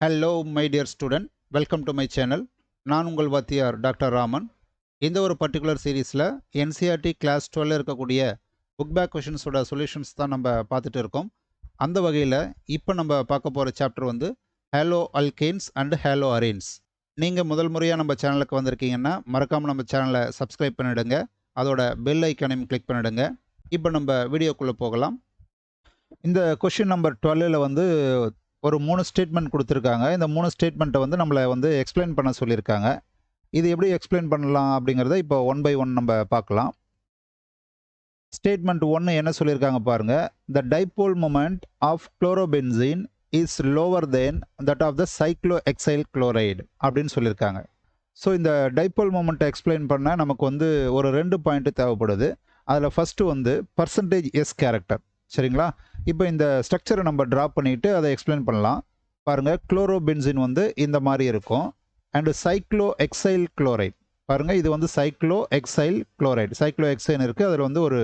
Hello my dear student, welcome to my channel. நான் உங்கள் வாத்தியார் டாக்டர் ராமன். இந்த ஒரு பர்டிகுலர் சீரீஸில் என்சிஆர்டி கிளாஸ் 12 இருக்கக்கூடிய புக் பேக் கொஷின்ஸோட சொல்யூஷன்ஸ் தான் நம்ம பார்த்துட்டு இருக்கோம். அந்த வகையில் இப்போ நம்ம பார்க்க போகிற சாப்டர் வந்து ஹேலோ அல்கேன்ஸ் அண்ட் ஹேலோ அரேன்ஸ். நீங்கள் முதல் முறையாக நம்ம சேனலுக்கு வந்திருக்கீங்கன்னா மறக்காமல் நம்ம சேனலை சப்ஸ்கிரைப் பண்ணிவிடுங்க. அதோட பெல் ஐக்கானையும் கிளிக் பண்ணிவிடுங்க. இப்போ நம்ம வீடியோக்குள்ளே போகலாம். இந்த கொஷின் நம்பர் 12ல் வந்து ஒரு 3 ஸ்டேட்மெண்ட் கொடுத்துருக்காங்க. இந்த 3 ஸ்டேட்மெண்ட்டை வந்து நம்மளை வந்து எக்ஸ்பிளைன் பண்ண சொல்லியிருக்காங்க. இது எப்படி எக்ஸ்பிளைன் பண்ணலாம் அப்படிங்கிறத இப்போ ஒன் பை ஒன் நம்ம பார்க்கலாம். ஸ்டேட்மெண்ட் 1 என்ன சொல்லியிருக்காங்க பாருங்க. The dipole moment of chlorobenzene is lower then that of the cyclohexyl chloride அப்படின்னு சொல்லியிருக்காங்க. ஸோ இந்த டைபோல் மொமெண்ட்டை எக்ஸ்பிளைன் பண்ண நமக்கு வந்து ஒரு 2 பாயிண்ட் தேவைப்படுது. அதில் ஃபஸ்ட்டு வந்து பர்சன்டேஜ் எஸ் கேரக்டர். சரிங்களா? இப்போ இந்த ஸ்ட்ரக்சரை நம்ம ட்ராப் பண்ணிவிட்டு அதை எக்ஸ்பிளைன் பண்ணலாம். பாருங்கள், குளோரோபென்சின் வந்து இந்த மாதிரி இருக்கும். அண்டு சைக்ளோஹெக்சைல் குளோரைட் பாருங்கள், இது வந்து சைக்ளோஹெக்சைல் குளோரைட். சைக்ளோஹெக்சைன் இருக்குது, அதில் வந்து ஒரு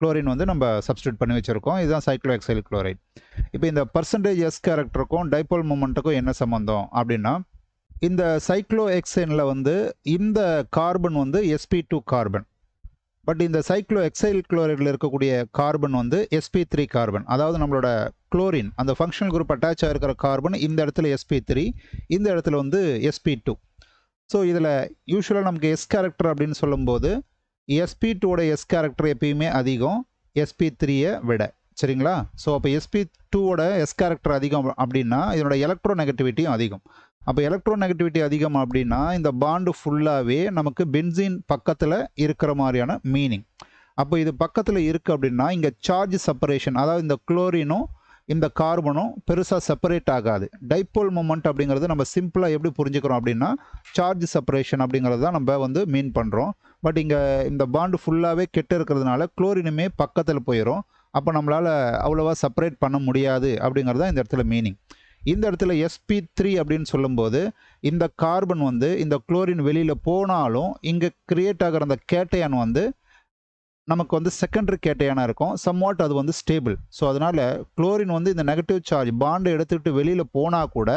குளோரின் வந்து நம்ம சப்ஸ்டியூட் பண்ணி வச்சுருக்கோம். இதுதான் சைக்ளோஹெக்சைல் குளோரைட். இப்போ இந்த பர்சன்டேஜ் எஸ் கேரக்டருக்கும் டைபோல் மொமெண்ட்டுக்கும் என்ன சம்மந்தம் அப்படின்னா, இந்த சைக்ளோஹெக்சைனில் வந்து இந்த கார்பன் வந்து sp2 கார்பன். பட் இந்த சைக்ளோஹெக்சைல் குளோரைடில் இருக்கக்கூடிய கார்பன் வந்து sp3 கார்பன். அதாவது நம்மளோட குளோரின் அந்த ஃபங்க்ஷனல் குரூப் அட்டாச் ஆகிருக்கிற கார்பன் இந்த இடத்துல sp3, இந்த இடத்துல வந்து sp2. ஸோ இதில் யூஸ்வலாக நமக்கு எஸ் கேரக்டர் அப்படின்னு சொல்லும்போது sp2ஓட எஸ் கேரக்டர் எப்பயுமே அதிகம் sp3யை விட. சரிங்களா? ஸோ அப்போ sp2ஓட எஸ் கேரக்டர் அதிகம் அப்படின்னா இதனோட எலக்ட்ரோ நெகட்டிவிட்டியும் அதிகம். அப்போ எலக்ட்ரோ நெகட்டிவிட்டி அதிகம் அப்படின்னா இந்த பாண்டு ஃபுல்லாகவே நமக்கு பென்சீன் பக்கத்தில் இருக்கிற மாதிரியான மீனிங். அப்போ இது பக்கத்தில் இருக்குது அப்படின்னா இங்கே சார்ஜ் செப்பரேஷன், அதாவது இந்த குளோரினும் இந்த கார்பனும் பெருசாக செப்பரேட் ஆகாது. டைபோல் மொமெண்ட் அப்படிங்கிறது நம்ம சிம்பிளாக எப்படி புரிஞ்சுக்கிறோம் அப்படின்னா சார்ஜ் செப்பரேஷன் அப்படிங்கிறது தான் நம்ம வந்து மீன் பண்ணுறோம். பட் இங்கே இந்த பாண்டு ஃபுல்லாகவே கெட்டு இருக்கிறதுனால குளோரினுமே பக்கத்தில் போயிடும். அப்போ நம்மளால் அவ்வளோவா செப்பரேட் பண்ண முடியாது அப்படிங்கிறது தான் இந்த இடத்துல மீனிங். இந்த இடத்துல sp3 அப்படின்னு சொல்லும்போது இந்த கார்பன் வந்து இந்த குளோரின் வெளியில் போனாலும் இங்கே கிரியேட் ஆகிற அந்த கேட்டையான் வந்து நமக்கு வந்து செகண்டரி கேட்டையானாக இருக்கும். சம்வாட் அது வந்து ஸ்டேபிள். ஸோ அதனால் குளோரின் வந்து இந்த நெகட்டிவ் சார்ஜ் பாண்டை எடுத்துக்கிட்டு வெளியில் போனால் கூட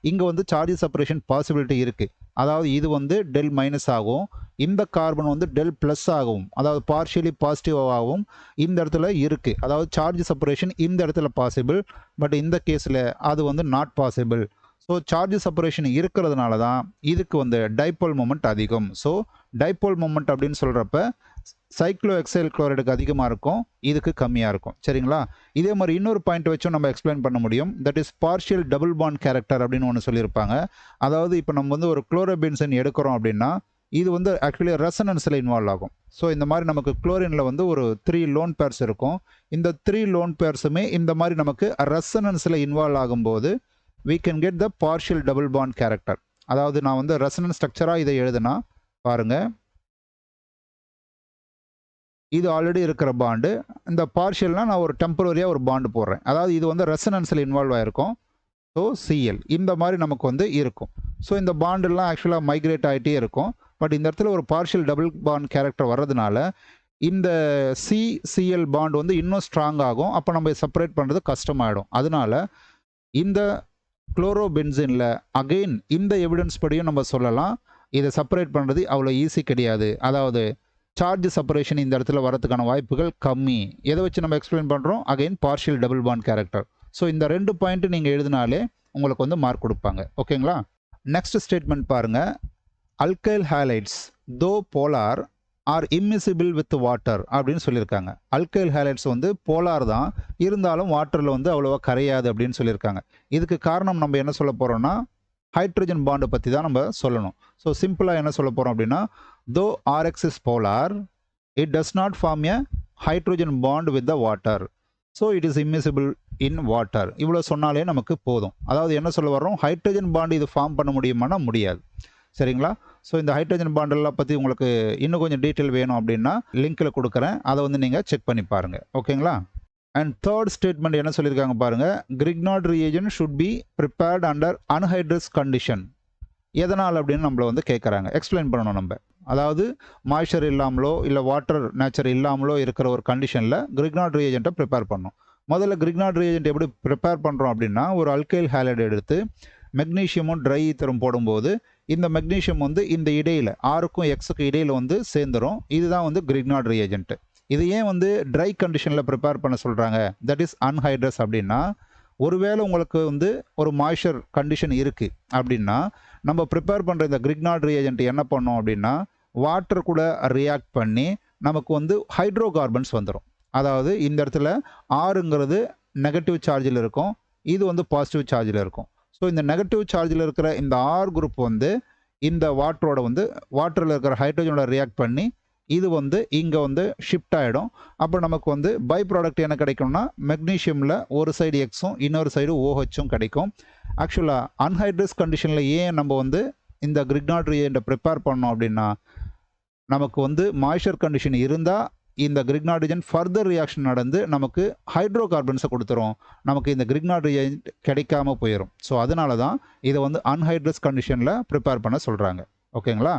இங்கே வந்து சார்ஜ் செப்பரேஷன் பாசிபிலிட்டி இருக்குது. அதாவது இது வந்து டெல் மைனஸ் ஆகும், இந்த கார்பன் வந்து டெல் ப்ளஸ் ஆகும், அதாவது பார்ஷியலி பாசிட்டிவாகவும் இந்த இடத்துல இருக்குது. அதாவது சார்ஜ் செப்பரேஷன் இந்த இடத்துல பாசிபிள், பட் இந்த கேஸில் அது வந்து not possible. So charge separation இருக்கிறதுனால தான் இதுக்கு வந்து டைபோல் மொமெண்ட் அதிகம். ஸோ டைபோல் மொமெண்ட் அப்படின்னு சொல்கிறப்ப சைக்ளோஹெக்சைல் குளோரைடுக்கு அதிகமாக இருக்கும், இதுக்கு கம்மியாக இருக்கும். சரிங்களா? இதே மாதிரி இன்னொரு பாயிண்ட் வச்சும் நம்ம எக்ஸ்பிளைன் பண்ண முடியும். That is partial double bond character அப்படின்னு ஒன்று சொல்லியிருப்பாங்க. அதாவது இப்போ நம்ம வந்து ஒரு குளோரோபென்சீன் எடுக்கிறோம் அப்படின்னா இது வந்து ஆக்சுவலி ரெசனன்ஸில் இன்வால்வ் ஆகும். ஸோ இந்த மாதிரி நமக்கு குளோரினில் வந்து ஒரு 3 லோன் பேர்ஸ் இருக்கும். இந்த 3 லோன் பேர்ஸுமே இந்த மாதிரி நமக்கு ரெசனன்ஸில் இன்வால்வ் ஆகும்போது we can get the partial double bond character. அதாவது நான் வந்து ரெசனன்ஸ் ஸ்ட்ரக்சராக இதை எழுதுனா பாருங்கள், இது ஆல்ரெடி இருக்கிற பாண்டு. இந்த பார்ஷியல்னால் நான் ஒரு டெம்பரரியாக ஒரு பாண்டு போடுறேன். அதாவது இது வந்து ரெசனன்ஸில் இன்வால்வ் ஆகிருக்கும். ஸோ சிஎல் இந்த மாதிரி நமக்கு வந்து இருக்கும். ஸோ இந்த பாண்டெல்லாம் ஆக்சுவலாக மைக்ரேட் ஆகிட்டே இருக்கும். பட் இந்த இடத்துல ஒரு பார்ஷியல் டபுள் பாண்ட் கேரக்டர் வர்றதுனால இந்த சிஎல் பாண்ட் வந்து இன்னும் ஸ்ட்ராங் ஆகும். அப்போ நம்ம செப்பரேட் பண்ணுறது கஷ்டமாயிடும். அதனால இந்த குளோரோபென்சீனில் அகெயின் இந்த எவிடன்ஸ் படியும் நம்ம சொல்லலாம், இதை செப்பரேட் பண்ணுறது அவ்வளோ ஈஸி கிடையாது. அதாவது சார்ஜ் செப்பரேஷன் இந்த இடத்துல வரதுக்கான வாய்ப்புகள் கம்மி. எதை வச்சு நம்ம எக்ஸ்பிளைன் பண்ணுறோம்? Again partial double bond character. So இந்த 2 பாயிண்ட்டு நீங்கள் எழுதினாலே உங்களுக்கு வந்து மார்க் கொடுப்பாங்க. ஓகேங்களா? நெக்ஸ்ட் ஸ்டேட்மெண்ட் பாருங்கள். Alkyl halides though polar are immiscible with water அப்படின்னு சொல்லியிருக்காங்க. அல்கைல் ஹேலைட்ஸ் வந்து போலார் தான், இருந்தாலும் வாட்டரில் வந்து அவ்வளோவா கரையாது அப்படின்னு சொல்லியிருக்காங்க. இதுக்கு காரணம் நம்ம என்ன சொல்ல போகிறோம்னா ஹைட்ரஜன் பாண்டை பற்றி தான் நம்ம சொல்லணும். ஸோ சிம்பிளாக என்ன சொல்ல போகிறோம் அப்படின்னா தோ RX is polar, it does not form a hydrogen bond with the water, so it is immiscible in water. இவ்வளோ சொன்னாலே நமக்கு போதும். அதாவது என்ன சொல்ல வர்றோம், ஹைட்ரஜன் பாண்டு இது ஃபார்ம் பண்ண முடியுமானா முடியாது. சரிங்களா? ஸோ இந்த ஹைட்ரஜன் பாண்டெல்லாம் பற்றி உங்களுக்கு இன்னும் கொஞ்சம் டீட்டெயில் வேணும் அப்படின்னா லிங்க்கில் கொடுக்குறேன், அதை வந்து நீங்கள் செக் பண்ணி பாருங்கள். ஓகேங்களா? அண்ட் தேர்ட் ஸ்டேட்மெண்ட் என்ன சொல்லியிருக்காங்க பாருங்கள். Grignard reagent should be prepared under anhydrous condition. எதனால் அப்படின்னு நம்மளை வந்து கேட்குறாங்க, எக்ஸ்பிளைன் பண்ணணும் நம்ம. அதாவது மாய்ச்சர் இல்லாமலோ இல்லை வாட்டர் நேச்சர் இல்லாமலோ இருக்கிற ஒரு கண்டிஷனில் கிரிக்னார்ட் ரியேஜென்ட்டை ப்ரிப்பேர் பண்ணணும். முதல்ல கிரிக்னார்ட் ரியேஜென்ட் எப்படி ப்ரிப்பேர் பண்ணுறோம் அப்படின்னா ஒரு அல்கைல் ஹேலைடு எடுத்து மெக்னீஷியமும் ட்ரை ஈத்தரும் போடும்போது இந்த மெக்னீஷியம் வந்து இந்த இடையில் ஆருக்கும் எக்ஸுக்கும் இடையில் வந்து சேர்ந்துடும். இதுதான் வந்து கிரிக்னார்ட் ரியேஜென்ட். இது ஏன் வந்து ட்ரை கண்டிஷனில் ப்ரிப்பேர் பண்ண சொல்கிறாங்க, தட் இஸ் அன்ஹைட்ரஸ் அப்படின்னா, ஒருவேளை உங்களுக்கு வந்து ஒரு மாய்ஸ்சர் கண்டிஷன் இருக்குது அப்படின்னா நம்ம ப்ரிப்பேர் பண்ணுற இந்த கிரிக்னார்ட் ரியேஜென்ட் என்ன பண்ணோம் அப்படின்னா வாட்டர் கூட ரியாக்ட் பண்ணி நமக்கு வந்து ஹைட்ரோ கார்பன்ஸ் வந்துடும். அதாவது இந்த இடத்துல ஆறுங்கிறது நெகட்டிவ் சார்ஜில் இருக்கும், இது வந்து பாசிட்டிவ் சார்ஜில் இருக்கும். ஸோ இந்த நெகட்டிவ் சார்ஜில் இருக்கிற இந்த ஆர் குரூப் வந்து இந்த வாட்டரோட வந்து வாட்டரில் இருக்கிற ஹைட்ரஜனோட ரியாக்ட் பண்ணி இது வந்து இங்கே வந்து ஷிஃப்ட் ஆகிடும். அப்போ நமக்கு வந்து பை ப்ராடக்ட் என்ன கிடைக்கும்னா மெக்னீஷியமில் ஒரு சைடு எக்ஸும் இன்னொரு சைடு ஓஹெச்சும் கிடைக்கும். ஆக்சுவலாக அன்ஹைட்ரஸ் கண்டிஷனில் ஏன் நம்ம வந்து இந்த கிரிக்னார்ட் ரியேஜென்ட்டை ப்ரிப்பேர் பண்ணோம் அப்படின்னா நமக்கு வந்து மாய்ஸ்சர் கண்டிஷன் இருந்தால் இந்த கிரிக்னார்ட் ரியேஜென்ட் ஃபர்தர் ரியாக்ஷன் நடந்து நமக்கு ஹைட்ரோ கார்பன்ஸை கொடுத்துரும், நமக்கு இந்த கிரிக்னார்ட் ரியேஜென்ட் கிடைக்காம போயிடும். ஸோ அதனால தான் இதை வந்து அன்ஹைட்ரஸ் கண்டிஷனில் ப்ரிப்பேர் பண்ண சொல்கிறாங்க. ஓகேங்களா?